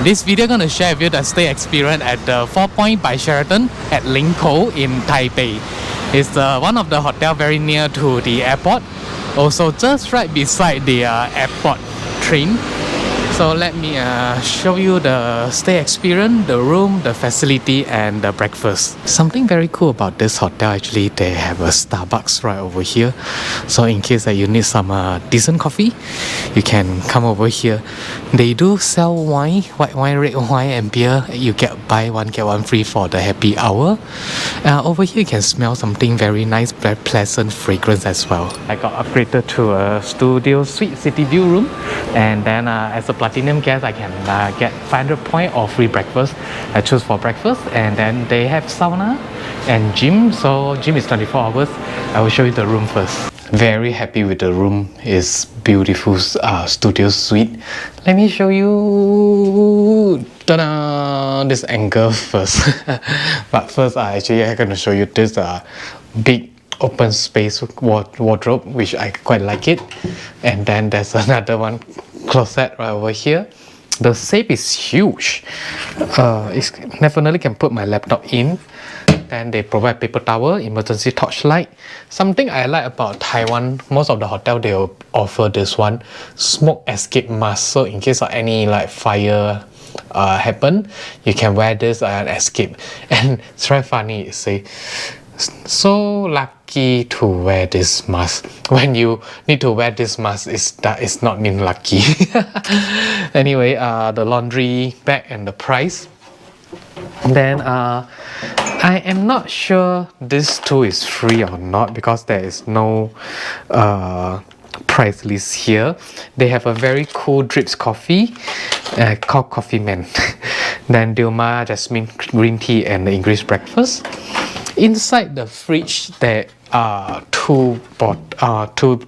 this video I'm gonna share with you the stay experience at the 4 Point by Sheraton at Linkou in Taipei. It's one of the hotel very near to the airport, also just right beside the airport train. So let me show you the stay experience, the room, the facility and the breakfast. Something very cool about this hotel, actually they have a Starbucks right over here. So in case that you need some decent coffee, you can come over here. They do sell wine, white wine, red wine and beer. You buy one get one free for the happy hour. Over here you can smell something very nice, very pleasant fragrance as well. I got upgraded to a studio suite city view room, and then as a platinum guest I can get 500 points or free breakfast. I choose for breakfast, and then they have sauna and gym. So gym is 24 hours. I will show you the room first. Very happy with the room. It's beautiful studio suite. Let me show you this angle first. But first actually I'm going to show you this big open space wardrobe, which I quite like it. And then there's another one closet right over here. The safe is huge. It definitely can put my laptop in. Then they provide paper towel, emergency torchlight. Something I like about Taiwan, most of the hotel they offer this one, smoke escape mask. So in case of any like fire happen, you can wear this and escape. And it's very funny, it say, so lucky to wear this mask. When you need to wear this mask, that is not mean lucky. Anyway, the laundry bag and the price. Then I am not sure this too is free or not, because there is no price list here. They have a very cool drips coffee called Coffee Man. Then Dilmah Jasmine green tea and the English breakfast. Inside the fridge there are two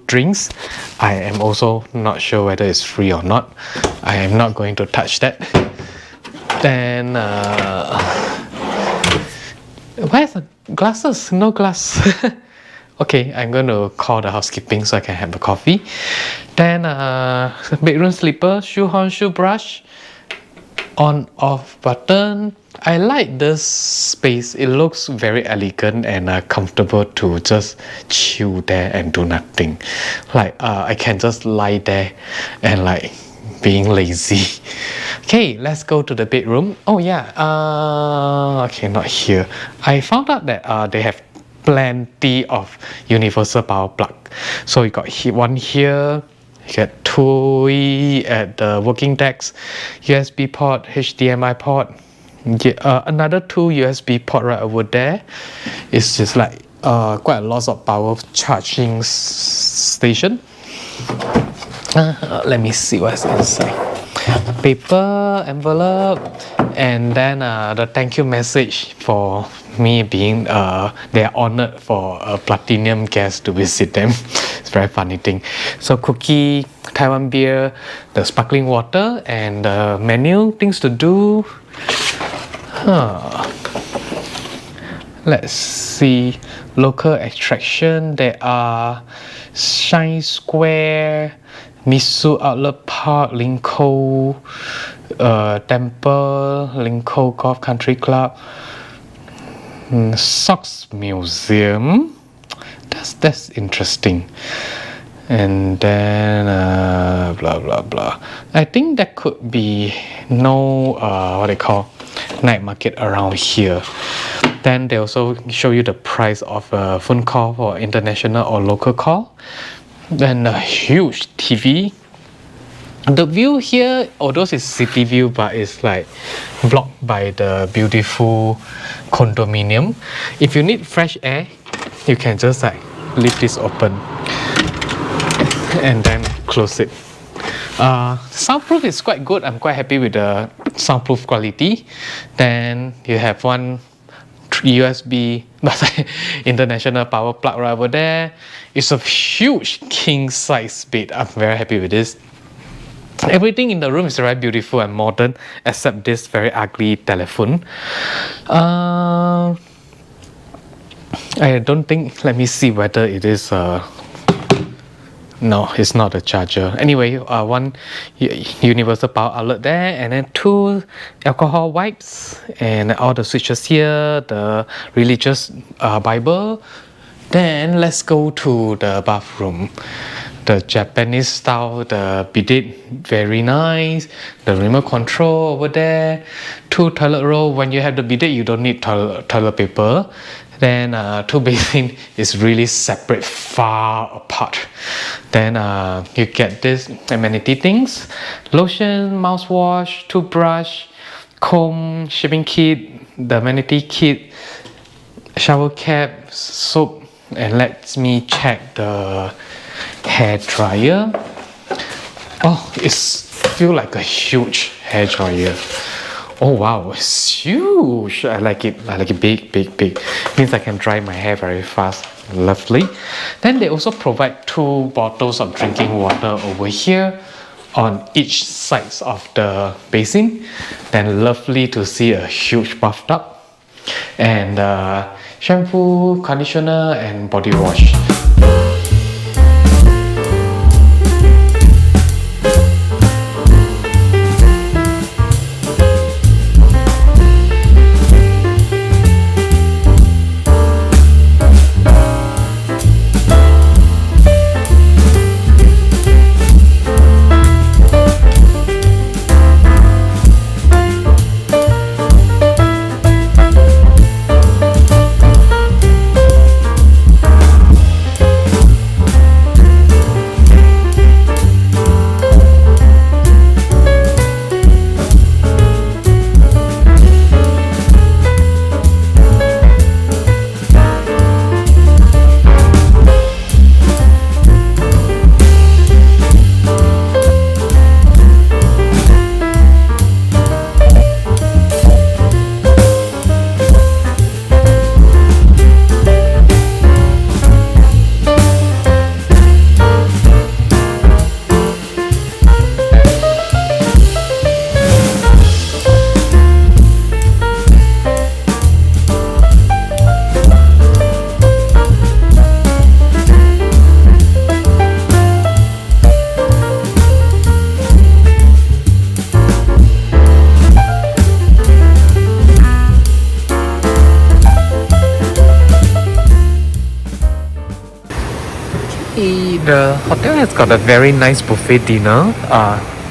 drinks. I am also not sure whether it's free or not. I am not going to touch that. Then where's the glasses? No glass. Okay, I'm going to call the housekeeping so I can have a coffee. Then bedroom slipper, shoe horn, shoe brush, on off button. I like this space. It looks very elegant and comfortable to just chill there and do nothing. Like I can just lie there and like being lazy. Okay, let's go to the bedroom. Oh yeah, okay, not here. I found out that they have plenty of universal power plug. So you got one here, you get two at the working desk, USB port, HDMI port, another two USB port right over there. It's just like quite a lot of power charging station. Let me see what's inside. Paper, envelope, and then the thank you message for me being they are honored for a platinum guest to visit them. It's a very funny thing. So cookie, Taiwan beer, the sparkling water, and the menu, things to do. Let's see. Local attraction. There are Shine Square, Misu Outlet Park, Linkou Temple, Linkou Golf Country Club, Socks Museum. That's interesting. And then blah blah blah. I think that could be no what they call night market around here. Then they also show you the price of a phone call for international or local call. Then a huge TV. The view here, although it's city view, but it's like blocked by the beautiful condominium. If you need fresh air, you can just like leave this open and then close it. Soundproof is quite good. I'm quite happy with the soundproof quality. Then you have one USB international power plug right over there. It's a huge king size bed. I'm very happy with this. Everything in the room is very beautiful and modern, except this very ugly telephone. I don't think, let me see whether it is No, it's not a charger. Anyway, one universal power outlet there, and then 2 alcohol wipes, and all the switches here, the religious Bible. Then let's go to the bathroom. The Japanese style, the bidet, very nice. The remote control over there. 2 toilet roll. When you have the bidet, you don't need toilet paper. Then 2 basin is really separate, far apart. Then you get this amenity things: lotion, mouthwash, toothbrush, comb, shaving kit, the amenity kit, shower cap, soap, and let me check the hair dryer. Oh, it's feel like a huge hair dryer. Oh wow, it's huge. I like it big. Means I can dry my hair very fast. Lovely. Then they also provide 2 bottles of drinking water over here on each sides of the basin. Then lovely to see a huge bathtub and shampoo, conditioner, and body wash. The hotel has got a very nice buffet dinner.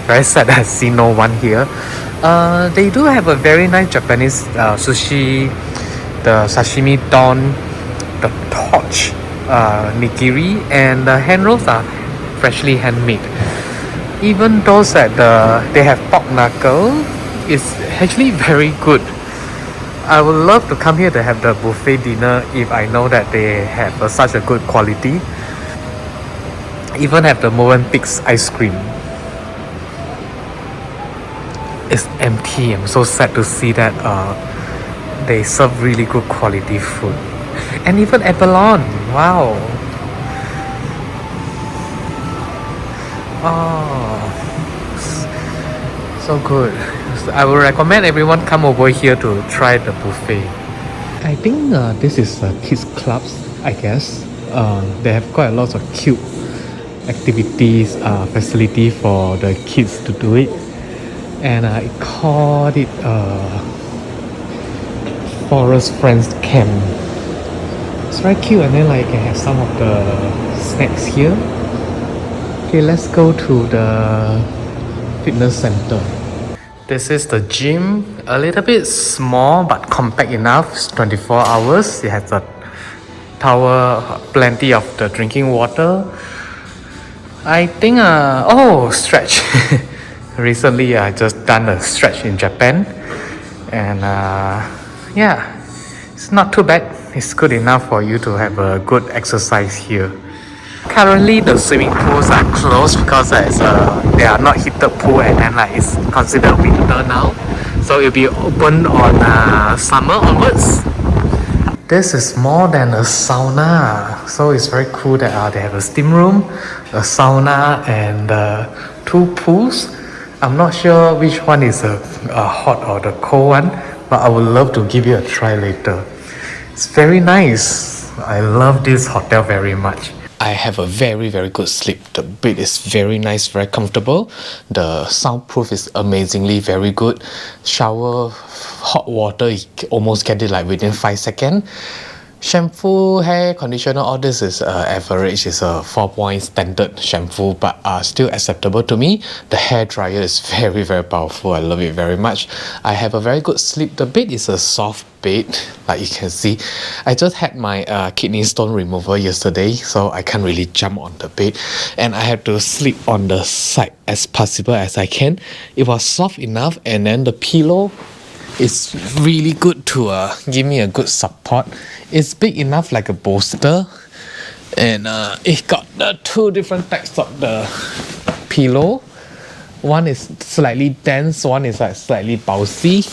Very sad I see no one here. They do have a very nice Japanese sushi, the sashimi don, the torch, nigiri, and the hand rolls are freshly handmade. Even those that they have pork knuckle, it's actually very good. I would love to come here to have the buffet dinner if I know that they have such a good quality. Even have the Movenpick's ice cream. It's empty. I'm so sad to see that they serve really good quality food. And even abalone. Wow. Oh, so good. I would recommend everyone come over here to try the buffet. I think this is kids clubs, I guess. They have quite a lot of cute activities, facility for the kids to do it, and I called it Forest Friends Camp. It's very cute, and then like I have some of the snacks here. Okay, let's go to the fitness center. This is the gym, a little bit small but compact enough. It's 24 hours. It has a tower, plenty of the drinking water. I think stretch. Recently I just done a stretch in Japan, and yeah, it's not too bad. It's good enough for you to have a good exercise here. Currently the swimming pools are closed because they are not heated pool, and then like it's considered winter now, so it'll be open on summer onwards. This is more than a sauna, so it's very cool that they have a steam room, a sauna, and 2 pools. I'm not sure which one is a hot or the cold one, but I would love to give you a try later. It's very nice. I love this hotel very much. I have a very good sleep. The bed is very nice, very comfortable. The soundproof is amazingly very good. Shower, hot water, you almost get it like within 5 seconds. Shampoo, hair conditioner, all this is average. It's a 4-point standard shampoo, but still acceptable to me. The hair dryer is very powerful. I love it very much. I have a very good sleep. The bed is a soft bed, like you can see. I just had my kidney stone removal yesterday, so I can't really jump on the bed, and I have to sleep on the side as possible as I can. It was soft enough, and then the pillow is really good to give me a good support. It's big enough like a bolster, and it got the 2 different types of the pillow. One is slightly dense, one is like slightly bouncy.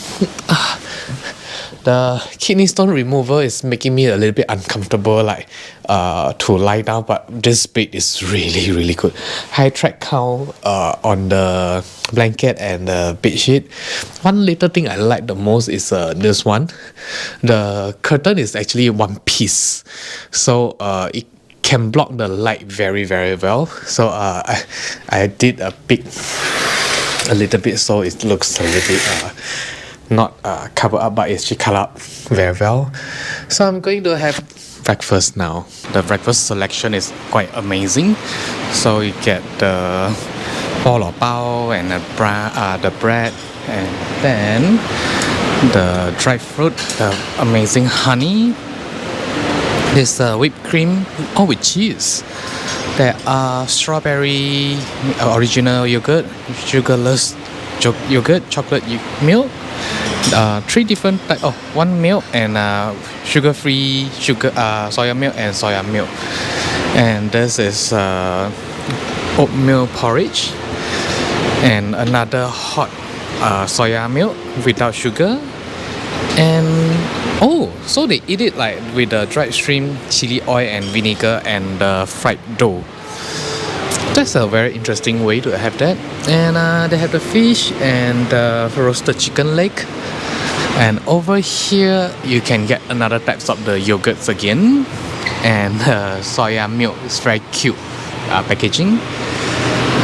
The kidney stone remover is making me a little bit uncomfortable, like to lie down, but this bed is really good. High track count on the blanket and the bed sheet. One little thing I like the most is this one. The curtain is actually one piece, so it can block the light very well. So I did a little bit, so it looks a little bit not covered up, but it's actually covered up very well. So I'm going to have breakfast now. The breakfast selection is quite amazing. So you get the bolo bao and the bread, and then the dried fruit, the amazing honey, this whipped cream, all with cheese. There are strawberry original yogurt, sugarless yogurt, chocolate milk, 3 different types. Oh, 1 milk and sugar-free soya milk and soya milk. And this is oatmeal porridge, and another hot soya milk without sugar. And so they eat it like with the dried shrimp, chili oil and vinegar, and fried dough. That's a very interesting way to have that. And they have the fish and the roasted chicken leg. And over here you can get another types of the yogurts again, and soya milk is very cute packaging.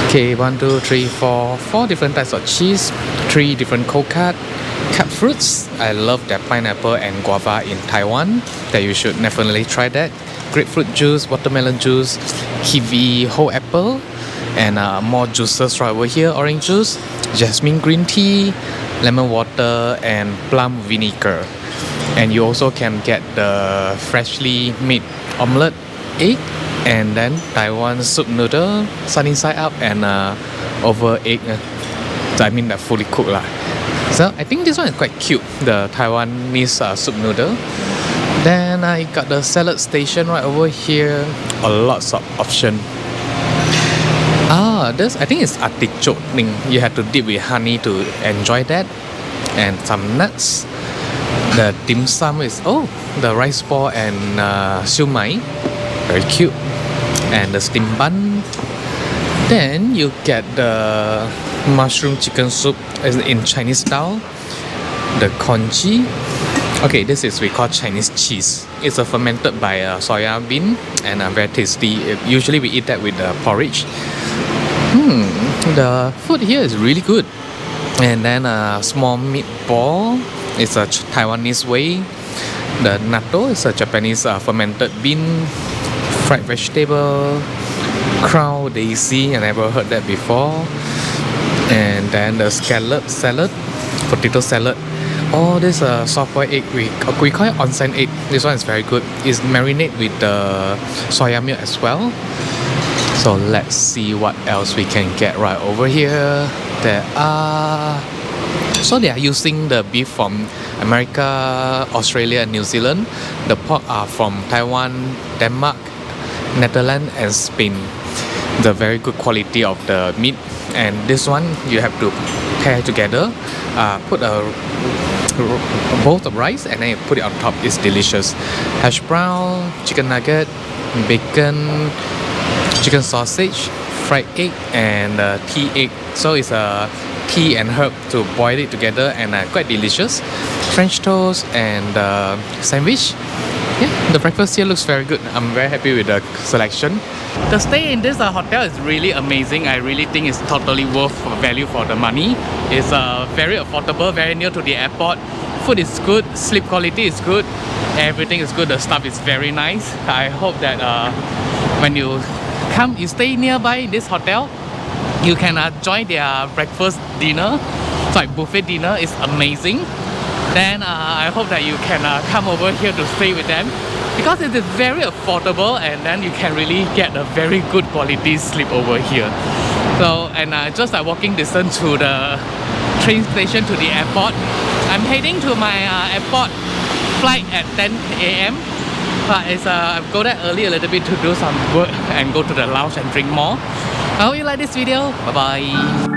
Okay, 1, 2, 3, 4 different types of cheese, 3 different coconut, cut fruits. I love their pineapple and guava in Taiwan, that you should definitely try that. Grapefruit juice, watermelon juice, kiwi, whole apple, and more juices right over here. Orange juice, jasmine green tea, lemon water, and plum vinegar. And you also can get the freshly made omelette, egg, and then Taiwan soup noodle, sunny side up, and over egg. I mean the fully cooked lah. So I think this one is quite cute, the Taiwanese soup noodle. Then I got the salad station right over here. A lots of option. This I think it's artichoke thing. You have to dip with honey to enjoy that, and some nuts. The dim sum is the rice ball and siu mai, very cute, and the steamed bun. Then you get the mushroom chicken soup in Chinese style, the congee. Okay, this is we call Chinese cheese. It's fermented by soya bean and very tasty. Usually we eat that with the porridge. The food here is really good. And then a small meatball. It's a Taiwanese way. The natto is a Japanese fermented bean, fried vegetable, crown daisy. I never heard that before. And then the scallop salad, potato salad. This soft boiled egg, we call it onsen egg. This one is very good. It's marinated with the soya milk as well. So let's see what else we can get right over here. So they are using the beef from America, Australia, and New Zealand. The pork are from Taiwan, Denmark, Netherlands, and Spain. The very good quality of the meat. And this one you have to pair together. Put a bowl of rice and then you put it on top. It's delicious. Hash brown, chicken nugget, bacon, chicken sausage, fried egg, and tea egg. So it's a tea and herb to boil it together, and quite delicious. French toast and sandwich. Yeah, The breakfast here looks very good. I'm very happy with the selection. The stay in this hotel is really amazing. I really think it's totally worth value for the money. It's very affordable, very near to the airport. Food is good, sleep quality is good, everything is good. The staff is very nice. I hope that when you stay nearby this hotel, you can join their breakfast dinner. Sorry, buffet dinner is amazing. Then I hope that you can come over here to stay with them, because it is very affordable, and then you can really get a very good quality sleep over here. So, and just walking distance to the train station to the airport. I'm heading to my airport flight at 10 a.m. But it's I go there early a little bit to do some work and go to the lounge and drink more. I hope you like this video. Bye bye.